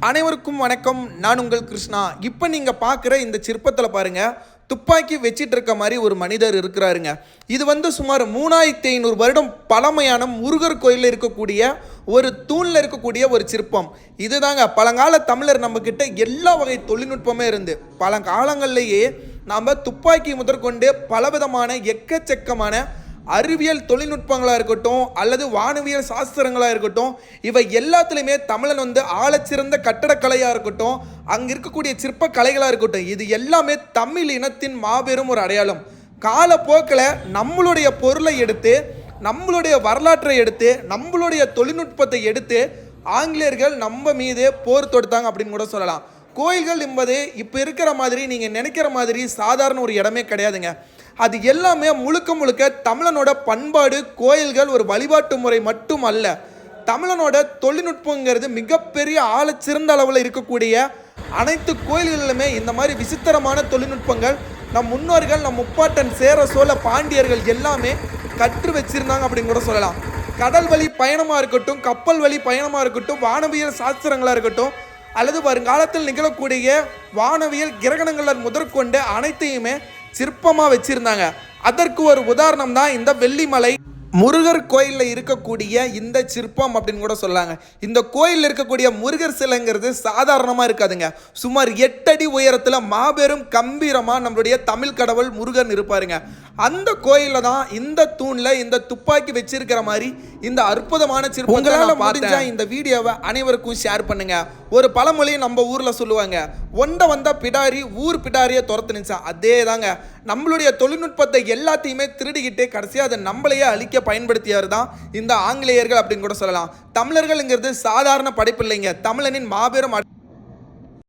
அனைவருக்கும் வணக்கம். நான் உங்கள் கிருஷ்ணா. இப்போ நீங்கள் பார்க்குற இந்த சிற்பத்தில் பாருங்கள், துப்பாக்கி வச்சிட்டு இருக்க மாதிரி ஒரு மனிதர் இருக்கிறாருங்க. இது சுமார் 3500 வருடம் பழமையான முருகர் கோயிலில் இருக்கக்கூடிய ஒரு தூணில் இருக்கக்கூடிய ஒரு சிற்பம். இதுதாங்க பழங்கால தமிழர் நம்மக்கிட்ட எல்லா வகை தொழில்நுட்பமே இருந்து பழங்காலங்கள்லேயே நாம் துப்பாக்கி முதற்கொண்டு பலவிதமான எக்கச்சக்கமான அறிவியல் தொழில்நுட்பங்களாக இருக்கட்டும் அல்லது வானவியல் சாஸ்திரங்களாக இருக்கட்டும், இவை எல்லாத்துலேயுமே தமிழன் ஆழச்சிறந்த கட்டடக்கலையாக இருக்கட்டும், அங்கே இருக்கக்கூடிய சிற்ப கலைகளாக இருக்கட்டும், இது எல்லாமே தமிழ் இனத்தின் மாபெரும் ஒரு அடையாளம். காலப்போக்கில் நம்மளுடைய பொருளை எடுத்து, நம்மளுடைய வரலாற்றை எடுத்து, நம்மளுடைய தொழில்நுட்பத்தை எடுத்து ஆங்கிலேயர்கள் நம்ம மீது போர் தொடுத்தாங்க அப்படின்னு கூட சொல்லலாம். கோயில்கள் என்பது இப்போ இருக்கிற மாதிரி நீங்கள் நினைக்கிற மாதிரி சாதாரண ஒரு இடமே கிடையாதுங்க. அது எல்லாமே முழுக்க முழுக்க தமிழனோட பண்பாடு. கோயில்கள் ஒரு வழிபாட்டு முறை மட்டும் அல்ல, தமிழனோட தொழில்நுட்பங்கிறது மிகப்பெரிய ஆழச்சிறந்த அளவில் இருக்கக்கூடிய அனைத்து கோயில்களிலுமே இந்த மாதிரி விசித்திரமான தொழில்நுட்பங்கள் நம் முன்னோர்கள், நம் முப்பாட்டன் சேர சோழ பாண்டியர்கள் எல்லாமே கற்று வச்சிருந்தாங்க அப்படின்னு கூட சொல்லலாம். கடல் வழி பயணமாக இருக்கட்டும், கப்பல் வழி பயணமாக இருக்கட்டும், வானவியல் சாஸ்திரங்களாக இருக்கட்டும், அல்லது வருங்காலத்தில் நிகழக்கூடிய வானவியல் கிரகணங்கள் முதற்கொண்டு அனைத்தையுமே சிற்பமாக வச்சிருந்தாங்க. அதற்கு ஒரு உதாரணம் தான் இந்த வெள்ளிமலை முருகர் கோயிலில் இருக்கக்கூடிய இந்த சிற்பம் அப்படின்னு கூட சொல்லாங்க. இந்த கோயிலில் இருக்கக்கூடிய முருகர் சிலைங்கிறது சாதாரணமாக இருக்காதுங்க. சுமார் 8 அடி உயரத்தில் மாபெரும் கம்பீரமாக நம்மளுடைய தமிழ் கடவுள் முருகன் இருப்பாருங்க. அந்த கோயிலில் தான் இந்த தூணில் இந்த துப்பாக்கி வச்சிருக்கிற மாதிரி இந்த அற்புதமான சிற்பம். உங்களால் முடிஞ்சா இந்த வீடியோவை அனைவருக்கும் ஷேர் பண்ணுங்க. ஒரு பழமொழி நம்ம ஊரில் சொல்லுவாங்க, ஒண்ட வந்த பிடாரி ஊர் பிடாரியை துரத்துனுச்சா. அதே தாங்க, நம்மளுடைய தொழில்நுட்பத்தை எல்லாத்தையுமே திருடிக்கிட்டு கடைசியாக அதை நம்மளையே அழிக்க பயன்படுத்தியார் தான் இந்த ஆங்கிலேயர்கள் அப்படின்னு கூட சொல்லலாம். தமிழர்கள்ங்கிறது சாதாரண படைப்பு இல்லைங்க, தமிழனின் மாபெரும்